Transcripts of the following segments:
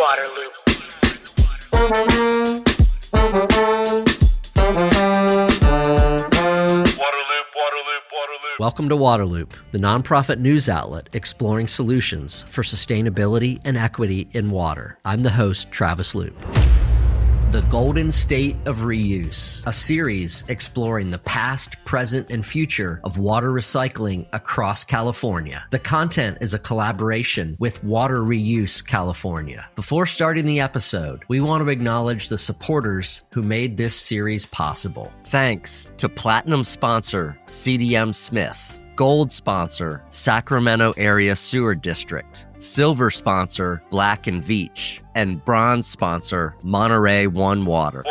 Waterloop. Welcome to Waterloop, the nonprofit news outlet exploring solutions for sustainability and equity in water. I'm the host, Travis Loop. The Golden State of Reuse, a series exploring the past, present, and future of water recycling across California. The content is a collaboration with Water Reuse California. Before starting the episode, we want to acknowledge the supporters who made this series possible. Thanks to Platinum sponsor CDM Smith, Gold sponsor Sacramento Area Sewer District, Silver sponsor Black & Veatch, and Bronze sponsor Monterey One Water.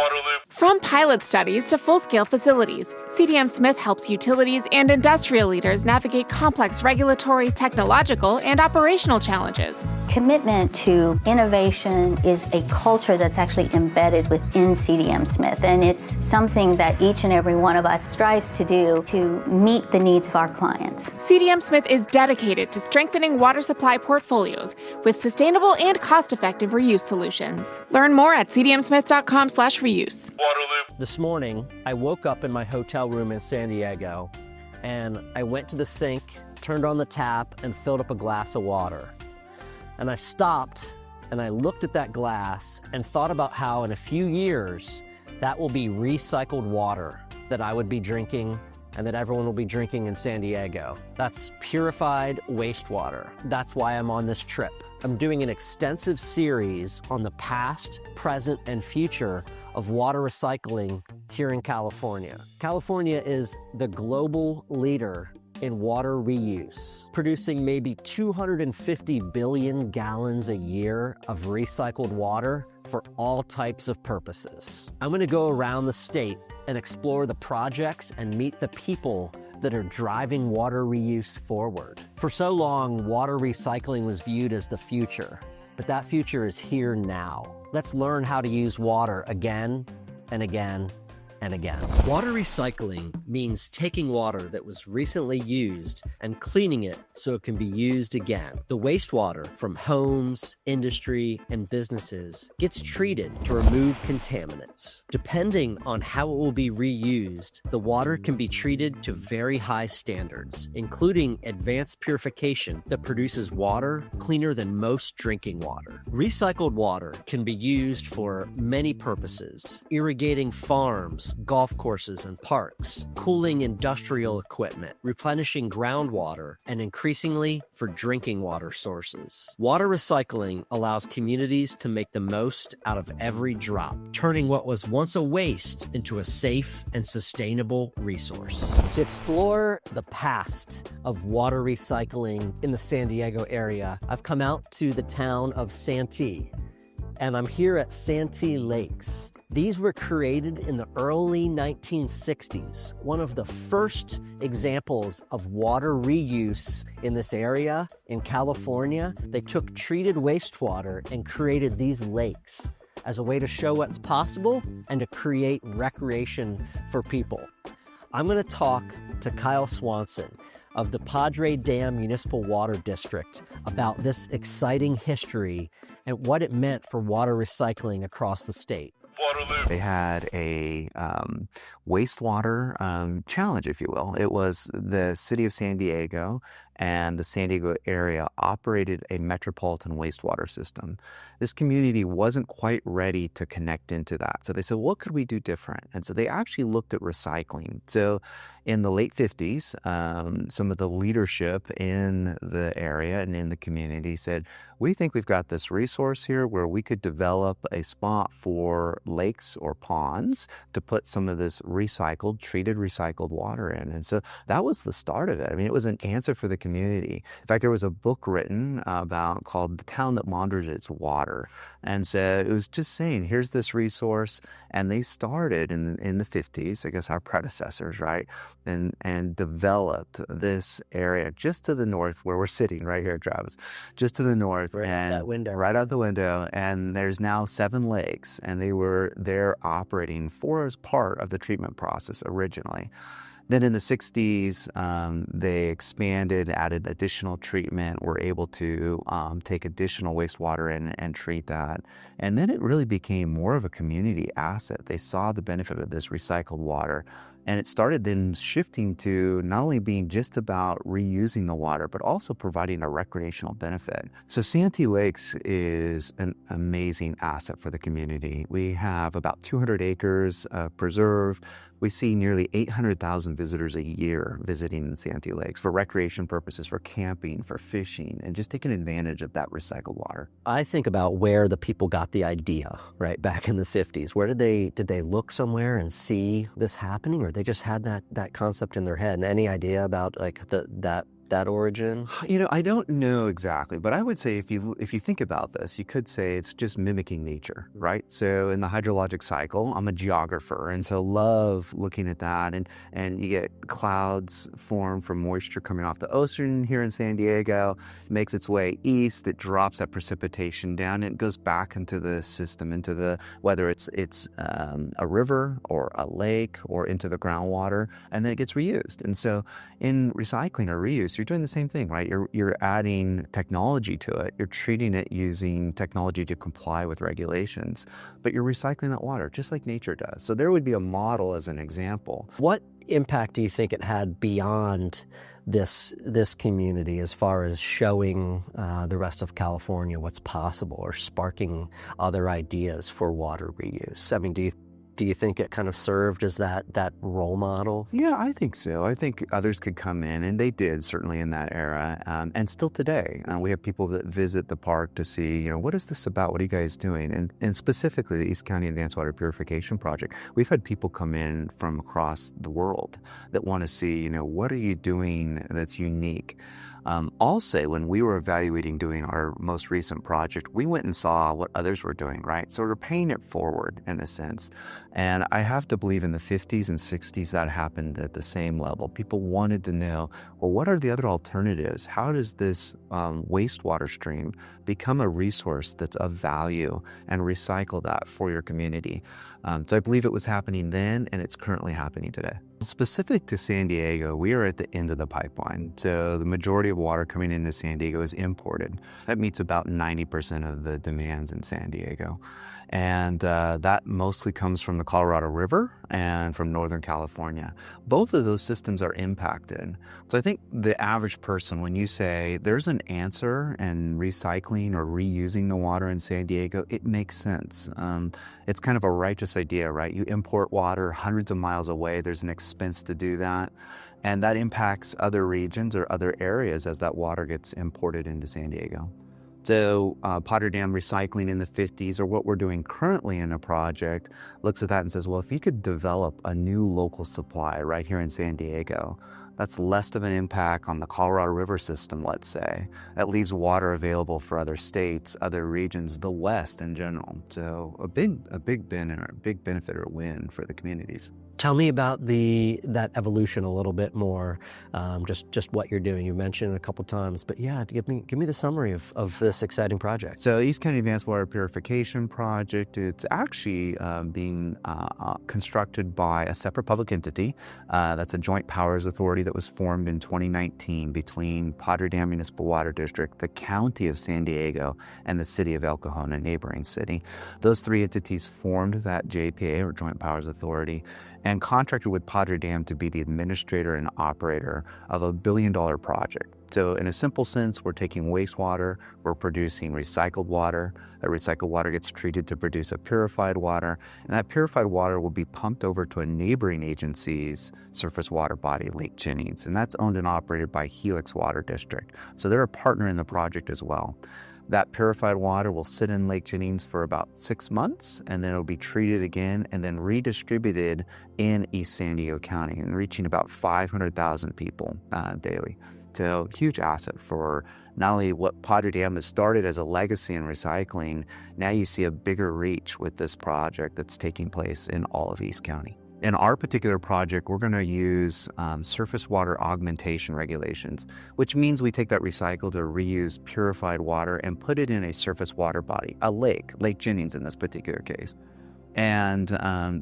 From pilot studies to full-scale facilities, CDM Smith helps utilities and industrial leaders navigate complex regulatory, technological, and operational challenges. Commitment to innovation is a culture that's actually embedded within CDM Smith, and it's something that each and every one of us strives to do to meet the needs of our clients. CDM Smith is dedicated to strengthening water supply portfolios with sustainable and cost-effective reuse solutions. Learn more at cdmsmith.com/reuse. This morning, I woke up in my hotel room in San Diego, and I went to the sink, turned on the tap, and filled up a glass of water. And I stopped, and I looked at that glass and thought about how in a few years, that will be recycled water that I would be drinking and that everyone will be drinking in San Diego. That's purified wastewater. That's why I'm on this trip. I'm doing an extensive series on the past, present, and future of water recycling here in California. California is the global leader in water reuse, producing maybe 250 billion gallons a year of recycled water for all types of purposes. I'm gonna go around the state and explore the projects and meet the people that are driving water reuse forward. For so long, water recycling was viewed as the future, but that future is here now. Let's learn how to use water again and again and again. Water recycling means taking water that was recently used and cleaning it so it can be used again. The wastewater from homes, industry, and businesses gets treated to remove contaminants. Depending on how it will be reused, the water can be treated to very high standards, including advanced purification that produces water cleaner than most drinking water. Recycled water can be used for many purposes: irrigating farms, golf courses and parks, cooling industrial equipment, replenishing groundwater, and increasingly for drinking water sources. Water recycling allows communities to make the most out of every drop, turning what was once a waste into a safe and sustainable resource. To explore the past of water recycling in the San Diego area, I've come out to the town of Santee, and I'm here at Santee Lakes. These were created in the early 1960s, one of the first examples of water reuse in this area in California. They took treated wastewater and created these lakes as a way to show what's possible and to create recreation for people. I'm going to talk to Kyle Swanson of the Padre Dam Municipal Water District about this exciting history and what it meant for water recycling across the state. They had a wastewater challenge, if you will. It was the city of San Diego and the San Diego area operated a metropolitan wastewater system. This community wasn't quite ready to connect into that. So they said, what could we do different? And so they actually looked at recycling. So in the late 50s, some of the leadership in the area and in the community said, we think we've got this resource here where we could develop a spot for lakes or ponds to put some of this treated recycled water in. And so that was the start of it. I mean, it was an answer for the community. In fact, there was a book written called The Town That Launders Its Water. And so it was just saying, here's this resource. And they started in the 50s, I guess our predecessors, right? And developed this area just to the north where we're sitting right here, Travis, just to the north. Right out the window. And there's now 7 lakes, and they were there operating as part of the treatment process originally. Then in the 60s, they expanded, added additional treatment, were able to take additional wastewater and treat that. And then it really became more of a community asset. They saw the benefit of this recycled water. And it started then shifting to not only being just about reusing the water, but also providing a recreational benefit. So Santee Lakes is an amazing asset for the community. We have about 200 acres of preserve. We see nearly 800,000 visitors a year visiting Santee Lakes for recreation purposes, for camping, for fishing, and just taking advantage of that recycled water. I think about where the people got the idea, right, back in the 50s. Where did they look somewhere and see this happening, or they just had that concept in their head? And any idea about like that origin? I don't know exactly, but I would say if you think about this, you could say it's just mimicking nature, right? So in the hydrologic cycle, I'm a geographer, and so love looking at that. And you get clouds form from moisture coming off the ocean here in San Diego, makes its way east, it drops that precipitation down, and it goes back into the system, whether it's a river or a lake or into the groundwater, and then it gets reused. And so in recycling or reuse, you're doing the same thing, right? You're adding technology to it. You're treating it using technology to comply with regulations, but you're recycling that water just like nature does. So there would be a model as an example. What impact do you think it had beyond this community as far as showing the rest of California what's possible or sparking other ideas for water reuse? I mean, do you think it kind of served as that role model? Yeah, I think so. I think others could come in, and they did certainly in that era, and still today. We have people that visit the park to see, what is this about? What are you guys doing? And specifically the East County Advanced Water Purification Project. We've had people come in from across the world that want to see, what are you doing that's unique? I'll say when we were evaluating doing our most recent project, we went and saw what others were doing, right? So we're paying it forward in a sense. And I have to believe in the 50s and 60s that happened at the same level. People wanted to know, well, what are the other alternatives? How does this wastewater stream become a resource that's of value, and recycle that for your community? So I believe it was happening then, and it's currently happening today. Specific to San Diego, we are at the end of the pipeline. So the majority of water coming into San Diego is imported. That meets about 90% of the demands in San Diego. And that mostly comes from the Colorado River and from Northern California. Both of those systems are impacted. So I think the average person, when you say there's an answer in recycling or reusing the water in San Diego, it makes sense. It's kind of a righteous idea, right? You import water hundreds of miles away. There's an expense to do that. And that impacts other regions or other areas as that water gets imported into San Diego. So Padre Dam recycling in the 50s, or what we're doing currently in a project, looks at that and says, well, if you could develop a new local supply right here in San Diego, that's less of an impact on the Colorado River system, let's say. That leaves water available for other states, other regions, the West in general. So a big benefit or win for the communities. Tell me about that evolution a little bit more, just what you're doing. You mentioned it a couple times, but yeah, give me the summary of this exciting project. So East County Advanced Water Purification Project, it's actually being constructed by a separate public entity. That's a joint powers authority that was formed in 2019 between Padre Dam Municipal Water District, the County of San Diego, and the City of El Cajon, a neighboring city. Those three entities formed that JPA, or Joint Powers Authority, and contracted with Padre Dam to be the administrator and operator of a $1 billion project. So in a simple sense, we're taking wastewater, we're producing recycled water. That recycled water gets treated to produce a purified water, and that purified water will be pumped over to a neighboring agency's surface water body, Lake Jennings, and that's owned and operated by Helix Water District. So they're a partner in the project as well. That purified water will sit in Lake Jennings for about 6 months, and then it'll be treated again and then redistributed in East San Diego County, and reaching about 500,000 people daily. So huge asset for not only what Padre Dam has started as a legacy in recycling, now you see a bigger reach with this project that's taking place in all of East County. In our particular project, we're going to use surface water augmentation regulations, which means we take that recycled or reused purified water and put it in a surface water body, a lake, Lake Jennings in this particular case. And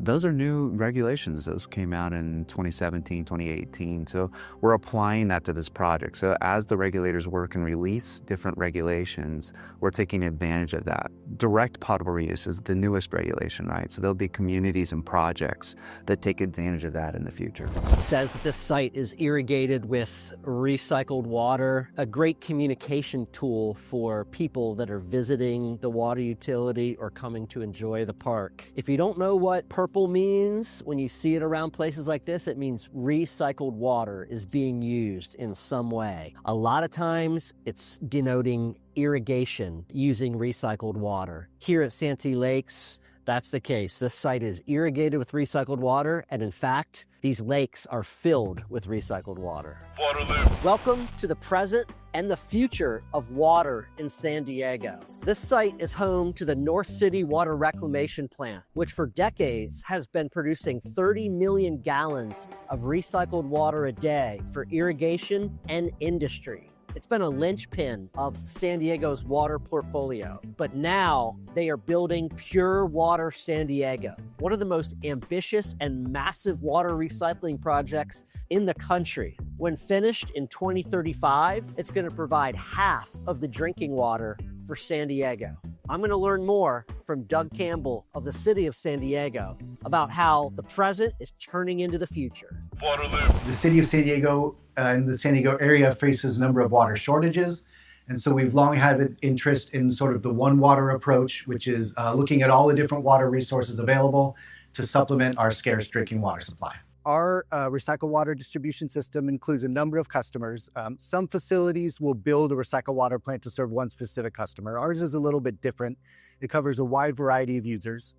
those are new regulations. Those came out in 2017, 2018. So we're applying that to this project. So as the regulators work and release different regulations, we're taking advantage of that. Direct potable reuse is the newest regulation, right? So there'll be communities and projects that take advantage of that in the future. It says that this site is irrigated with recycled water, a great communication tool for people that are visiting the water utility or coming to enjoy the park. If you don't know what purple means when you see it around places like this, it means recycled water is being used in some way. A lot of times it's denoting irrigation using recycled water. Here at Santee Lakes, that's the case. This site is irrigated with recycled water, and in fact, these lakes are filled with recycled water. Waterloop. Welcome to the present and the future of water in San Diego. This site is home to the North City Water Reclamation Plant, which for decades has been producing 30 million gallons of recycled water a day for irrigation and industry. It's been a linchpin of San Diego's water portfolio, but now they are building Pure Water San Diego, one of the most ambitious and massive water recycling projects in the country. When finished in 2035, it's going to provide half of the drinking water for San Diego. I'm going to learn more from Doug Campbell of the city of San Diego about how the present is turning into the future. Waterloop. The city of San Diego and the San Diego area faces a number of water shortages. And so we've long had an interest in sort of the one water approach, which is looking at all the different water resources available to supplement our scarce drinking water supply. Our recycled water distribution system includes a number of customers. Some facilities will build a recycled water plant to serve one specific customer. Ours is a little bit different. It covers a wide variety of users,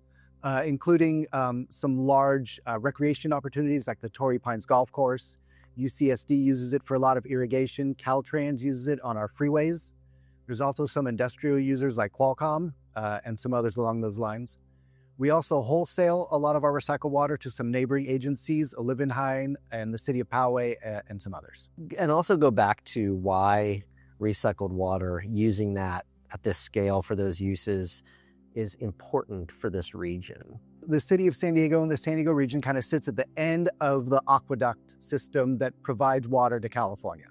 including some large recreation opportunities like the Torrey Pines Golf Course. UCSD uses it for a lot of irrigation. Caltrans uses it on our freeways. There's also some industrial users like Qualcomm and some others along those lines. We also wholesale a lot of our recycled water to some neighboring agencies, Olivenhain and the city of Poway and some others. And also go back to why recycled water, using that at this scale for those uses, is important for this region. The city of San Diego and the San Diego region kind of sits at the end of the aqueduct system that provides water to California.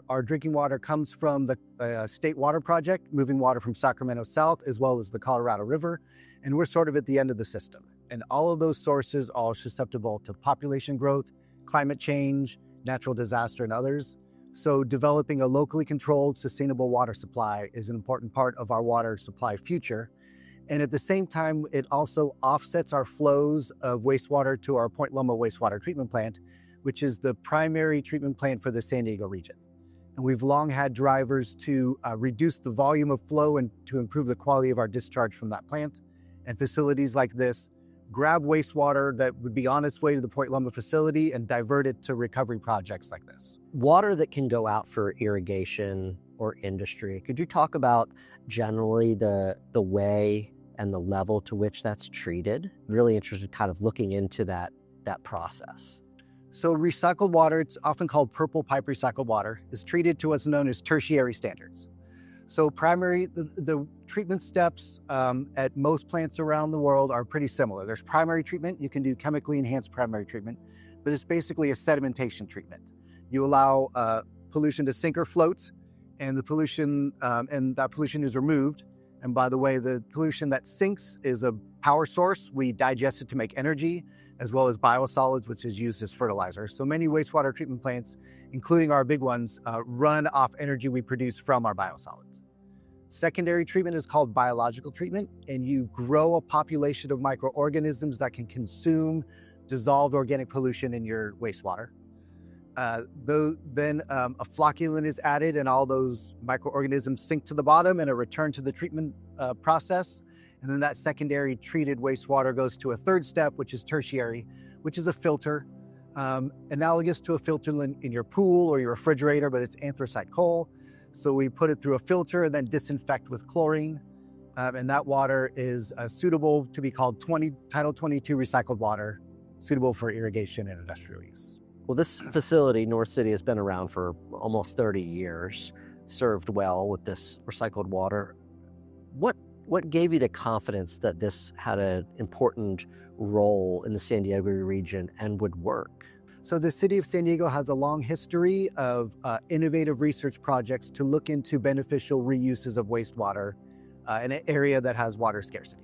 Our drinking water comes from the State Water Project, moving water from Sacramento South, as well as the Colorado River, and we're sort of at the end of the system. And all of those sources are susceptible to population growth, climate change, natural disaster, and others. So developing a locally controlled, sustainable water supply is an important part of our water supply future. And at the same time, it also offsets our flows of wastewater to our Point Loma wastewater treatment plant, which is the primary treatment plant for the San Diego region. And we've long had drivers to reduce the volume of flow and to improve the quality of our discharge from that plant. And facilities like this grab wastewater that would be on its way to the Point Loma facility and divert it to recovery projects like this. Water that can go out for irrigation or industry, could you talk about generally the way and the level to which that's treated? Really interested kind of looking into that process. So recycled water, it's often called purple pipe recycled water, is treated to what's known as tertiary standards. So the treatment steps at most plants around the world are pretty similar. There's primary treatment. You can do chemically enhanced primary treatment, but it's basically a sedimentation treatment. You allow pollution to sink or float, and the pollution and that pollution is removed. And by the way, the pollution that sinks is a power source. We digest it to make energy, as well as biosolids, which is used as fertilizer. So many wastewater treatment plants, including our big ones, run off energy we produce from our biosolids. Secondary treatment is called biological treatment, and you grow a population of microorganisms that can consume dissolved organic pollution in your wastewater. Then a flocculant is added, and all those microorganisms sink to the bottom and are returned to the treatment process. And then that secondary treated wastewater goes to a third step, which is tertiary, which is a filter, analogous to a filter in your pool or your refrigerator, but it's anthracite coal. So we put it through a filter and then disinfect with chlorine. And that water is suitable to be called Title 22 recycled water, suitable for irrigation and industrial use. Well, this facility, North City, has been around for almost 30 years, served well with this recycled water. What What gave you the confidence that this had an important role in the San Diego region and would work? So the city of San Diego has a long history of innovative research projects to look into beneficial reuses of wastewater in an area that has water scarcity.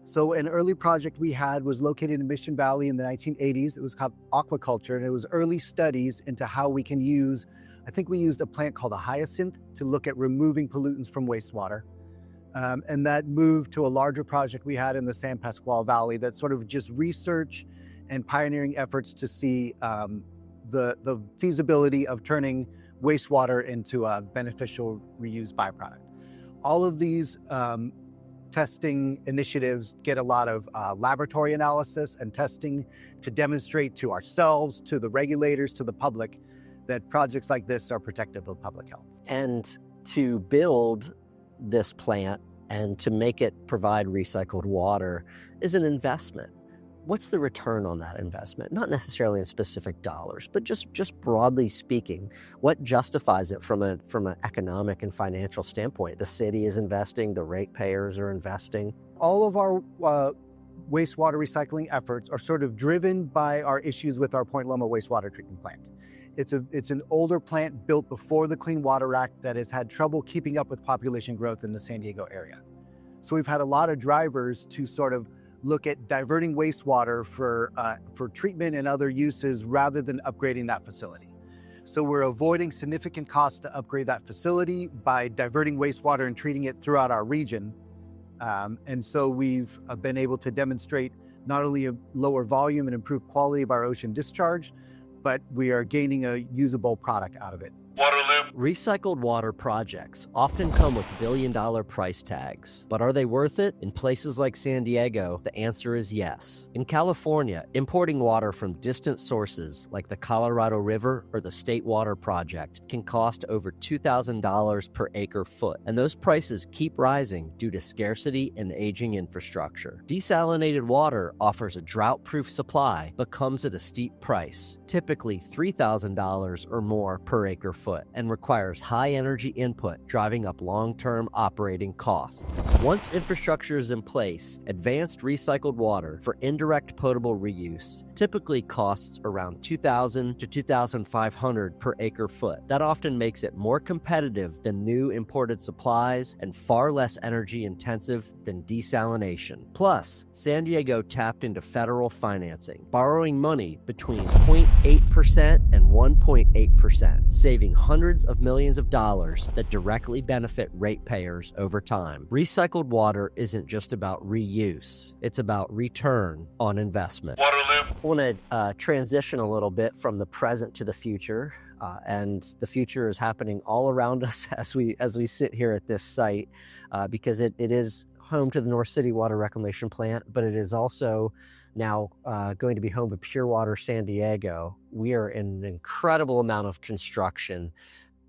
So an early project we had was located in Mission Valley in the 1980s. It was called aquaculture, and it was early studies into how we can use, I think we used a plant called a hyacinth to look at removing pollutants from wastewater. And that moved to a larger project we had in the San Pasqual Valley that sort of just research and pioneering efforts to see the feasibility of turning wastewater into a beneficial reused byproduct. All of these testing initiatives get a lot of laboratory analysis and testing to demonstrate to ourselves, to the regulators, to the public, that projects like this are protective of public health. And to build this plant and to make it provide recycled water is an investment. What's the return on that investment? Not necessarily in specific dollars, but just broadly speaking, what justifies it from an economic and financial standpoint? The city is investing, the ratepayers are investing. All of our wastewater recycling efforts are sort of driven by our issues with our Point Loma wastewater treatment plant. It's an older plant built before the Clean Water Act that has had trouble keeping up with population growth in the San Diego area. So we've had a lot of drivers to sort of look at diverting wastewater for treatment and other uses rather than upgrading that facility. So we're avoiding significant costs to upgrade that facility by diverting wastewater and treating it throughout our region. And so we've been able to demonstrate not only a lower volume and improved quality of our ocean discharge, but we are gaining a usable product out of it. Waterloop. Recycled water projects often come with billion-dollar price tags. But are they worth it? In places like San Diego, the answer is yes. In California, importing water from distant sources like the Colorado River or the State Water Project can cost over $2,000 per acre foot. And those prices keep rising due to scarcity and aging infrastructure. Desalinated water offers a drought-proof supply but comes at a steep price, typically $3,000 or more per acre foot, and requires high energy input, driving up long-term operating costs. Once infrastructure is in place, advanced recycled water for indirect potable reuse typically costs around $2,000 to $2,500 per acre foot. That often makes it more competitive than new imported supplies and far less energy intensive than desalination. Plus, San Diego tapped into federal financing, borrowing money between 0.8% and 1.8%, saving hundreds of millions of dollars that directly benefit ratepayers over time. Recycled water isn't just about reuse, it's about return on investment. Waterloop. I want to transition a little bit from the present to the future, and the future is happening all around us as we sit here at this site, because it is home to the North City Water Reclamation Plant, but it is also now going to be home to Pure Water San Diego. We are in an incredible amount of construction.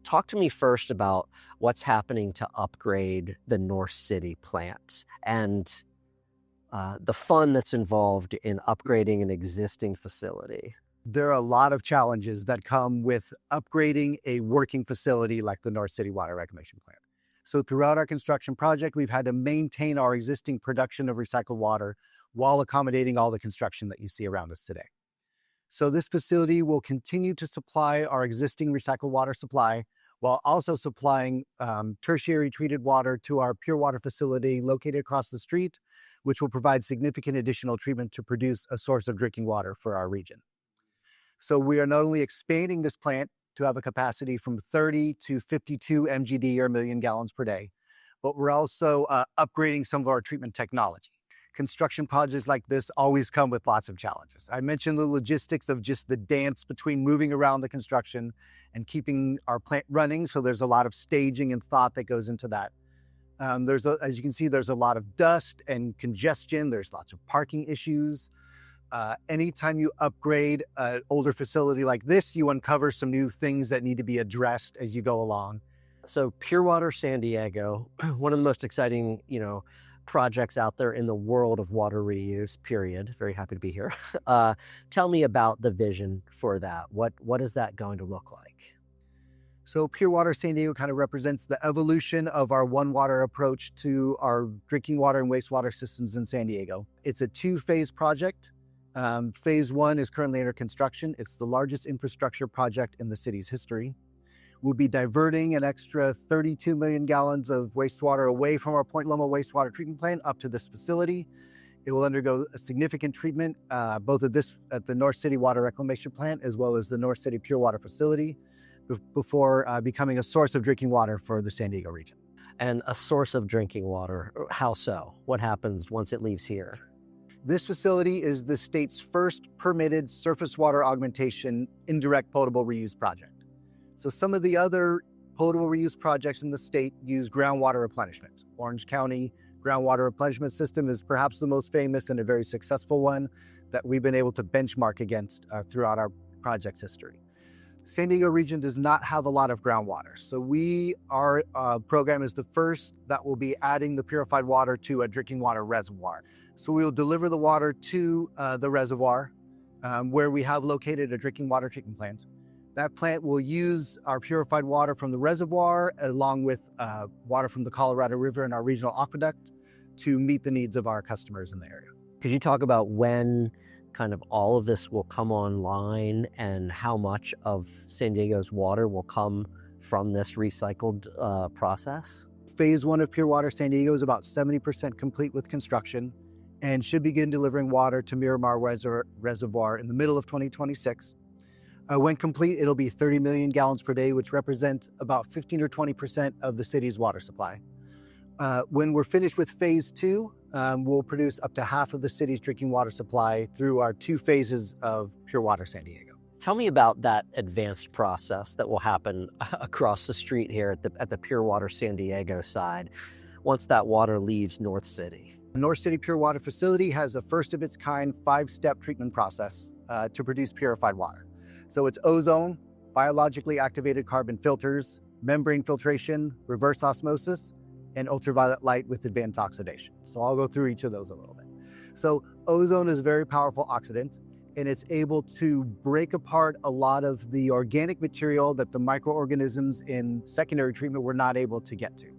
Talk to me first about what's happening to upgrade the North City plant and the fund that's involved in upgrading an existing facility. There are a lot of challenges that come with upgrading a working facility like the North City Water Reclamation Plant. So throughout our construction project, we've had to maintain our existing production of recycled water while accommodating all the construction that you see around us today. So this facility will continue to supply our existing recycled water supply while also supplying tertiary treated water to our pure water facility located across the street, which will provide significant additional treatment to produce a source of drinking water for our region. So we are not only expanding this plant to have a capacity from 30 to 52 MGD or million gallons per day, but we're also upgrading some of our treatment technology. Construction projects like this always come with lots of challenges. I mentioned the logistics of just the dance between moving around the construction and keeping our plant running. So there's a lot of staging and thought that goes into that. As you can see, there's a lot of dust and congestion. There's lots of parking issues. Anytime you upgrade an older facility like this, you uncover some new things that need to be addressed as you go along. So Pure Water San Diego, one of the most exciting, projects out there in the world of water reuse, period. Very happy to be here. Tell me about the vision for that. What is that going to look like? So Pure Water San Diego kind of represents the evolution of our One Water approach to our drinking water and wastewater systems in San Diego. It's a two-phase project. Phase one is currently under construction. It's the largest infrastructure project in the city's history. We'll be diverting an extra 32 million gallons of wastewater away from our Point Loma wastewater treatment plant up to this facility. It will undergo a significant treatment, both at the North City Water Reclamation Plant as well as the North City Pure Water Facility, before becoming a source of drinking water for the San Diego region. And a source of drinking water, how so? What happens once it leaves here? This facility is the state's first permitted surface water augmentation indirect potable reuse project. So some of the other potable reuse projects in the state use groundwater replenishment. Orange County groundwater replenishment system is perhaps the most famous and a very successful one that we've been able to benchmark against throughout our project's history. San Diego region does not have a lot of groundwater. So our program is the first that will be adding the purified water to a drinking water reservoir. So we will deliver the water to the reservoir where we have located a drinking water treatment plant. That plant will use our purified water from the reservoir along with water from the Colorado River and our regional aqueduct to meet the needs of our customers in the area. Could you talk about when kind of all of this will come online and how much of San Diego's water will come from this recycled process? Phase one of Pure Water San Diego is about 70% complete with construction and should begin delivering water to Miramar Reservoir in the middle of 2026. When complete, it'll be 30 million gallons per day, which represents about 15 or 20% of the city's water supply. When we're finished with phase two, we'll produce up to half of the city's drinking water supply through our two phases of Pure Water San Diego. Tell me about that advanced process that will happen across the street here at the Pure Water San Diego side once that water leaves North City. The North City Pure Water Facility has a first of its kind 5-step treatment process to produce purified water. So it's ozone, biologically activated carbon filters, membrane filtration, reverse osmosis, and ultraviolet light with advanced oxidation. So I'll go through each of those a little bit. So ozone is a very powerful oxidant, and it's able to break apart a lot of the organic material that the microorganisms in secondary treatment were not able to get to.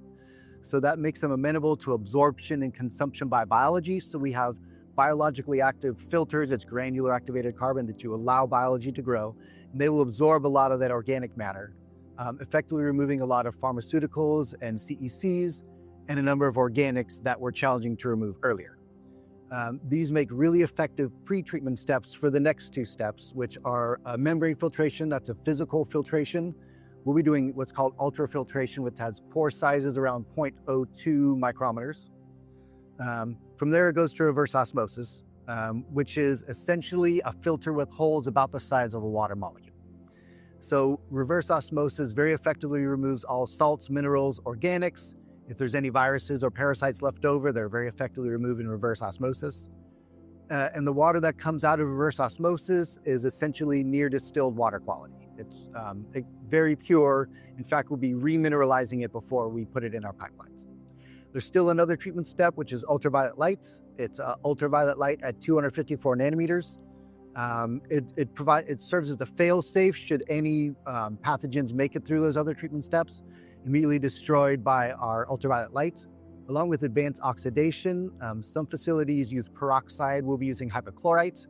So that makes them amenable to absorption and consumption by biology. So we have biologically active filters, it's granular activated carbon that you allow biology to grow, and they will absorb a lot of that organic matter, effectively removing a lot of pharmaceuticals and CECs and a number of organics that were challenging to remove earlier. These make really effective pre-treatment steps for the next two steps, which are membrane filtration, that's a physical filtration. We'll be doing what's called ultrafiltration, which has pore sizes around 0.02 micrometers. From there, it goes to reverse osmosis, which is essentially a filter with holes about the size of a water molecule. So reverse osmosis very effectively removes all salts, minerals, organics. If there's any viruses or parasites left over, they're very effectively removed in reverse osmosis. And the water that comes out of reverse osmosis is essentially near distilled water quality. It's very pure. In fact, we'll be remineralizing it before we put it in our pipelines. There's still another treatment step, which is ultraviolet light. It's ultraviolet light at 254 nanometers. It serves as the fail-safe should any pathogens make it through those other treatment steps, immediately destroyed by our ultraviolet light. Along with advanced oxidation, some facilities use peroxide. We'll be using hypochlorite,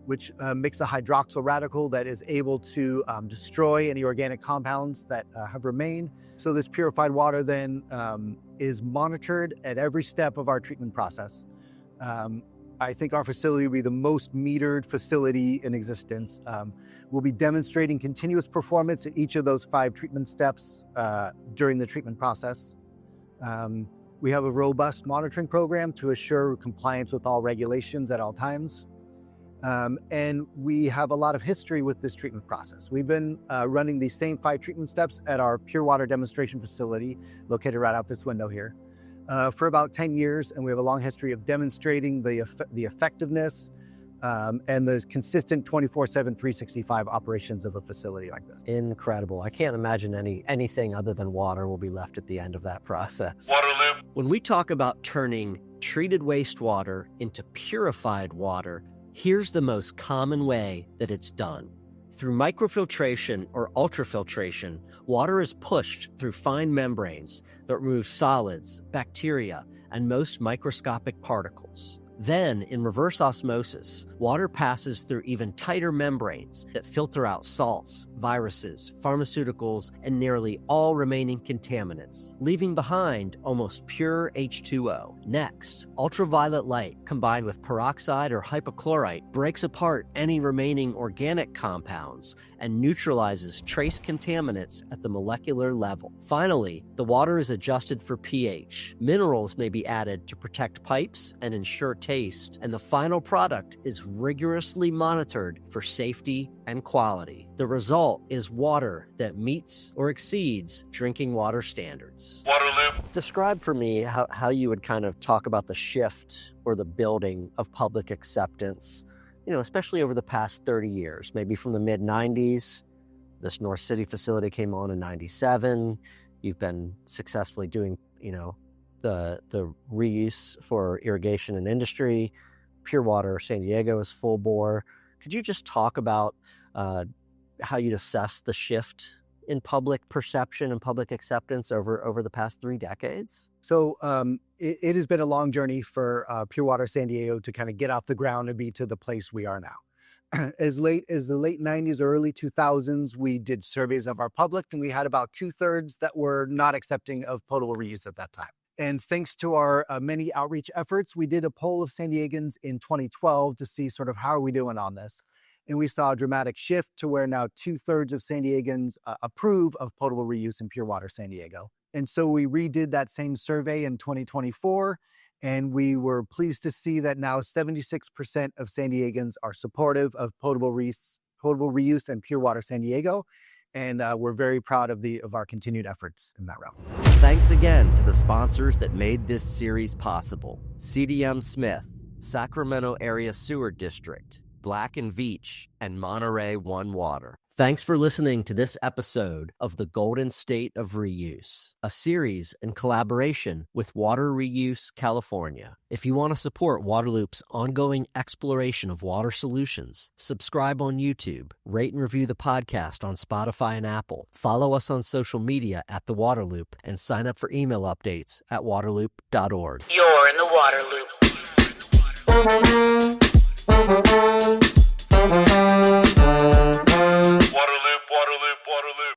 which makes a hydroxyl radical that is able to destroy any organic compounds that have remained. So this purified water then is monitored at every step of our treatment process. I think our facility will be the most metered facility in existence. We'll be demonstrating continuous performance at each of those 5 treatment steps during the treatment process. We have a robust monitoring program to assure compliance with all regulations at all times. And we have a lot of history with this treatment process. We've been running these same 5 treatment steps at our Pure Water demonstration facility located right out this window here for about 10 years. And we have a long history of demonstrating the effectiveness and the consistent 24/7, 365 operations of a facility like this. Incredible. I can't imagine anything other than water will be left at the end of that process. Waterloop. When we talk about turning treated wastewater into purified water, here's the most common way that it's done. Through microfiltration or ultrafiltration, water is pushed through fine membranes that remove solids, bacteria, and most microscopic particles. Then, in reverse osmosis, water passes through even tighter membranes that filter out salts, viruses, pharmaceuticals, and nearly all remaining contaminants, leaving behind almost pure H2O. Next, ultraviolet light combined with peroxide or hypochlorite breaks apart any remaining organic compounds and neutralizes trace contaminants at the molecular level. Finally, the water is adjusted for pH. Minerals may be added to protect pipes and ensure taste, and the final product is rigorously monitored for safety and quality. The result is water that meets or exceeds drinking water standards. Waterloop. Describe for me how you would kind of talk about the shift or the building of public acceptance, especially over the past 30 years, maybe from the mid-90s. This North City facility came on in 97. You've been successfully doing, the reuse for irrigation and industry. Pure Water San Diego is full bore. Could you just talk about how you'd assess the shift in public perception and public acceptance over the past 3 decades? So it has been a long journey for Pure Water San Diego to kind of get off the ground and be to the place we are now. As late as the late 90s, early 2000s, we did surveys of our public, and we had about 2/3 that were not accepting of potable reuse at that time. And thanks to our many outreach efforts, we did a poll of San Diegans in 2012 to see sort of how are we doing on this. And we saw a dramatic shift to where now 2/3 of San Diegans approve of potable reuse in Pure Water San Diego. And so we redid that same survey in 2024, and we were pleased to see that now 76% of San Diegans are supportive of potable reuse and Pure Water San Diego. And we're very proud of our continued efforts in that realm. Thanks again to the sponsors that made this series possible: CDM Smith, Sacramento Area Sewer District, Black & Veatch, and Monterey One Water. Thanks for listening to this episode of The Golden State of Reuse, a series in collaboration with Water Reuse California. If you want to support Waterloop's ongoing exploration of water solutions, subscribe on YouTube, rate and review the podcast on Spotify and Apple, follow us on social media at The Waterloop, and sign up for email updates at waterloop.org. You're in the Waterloop.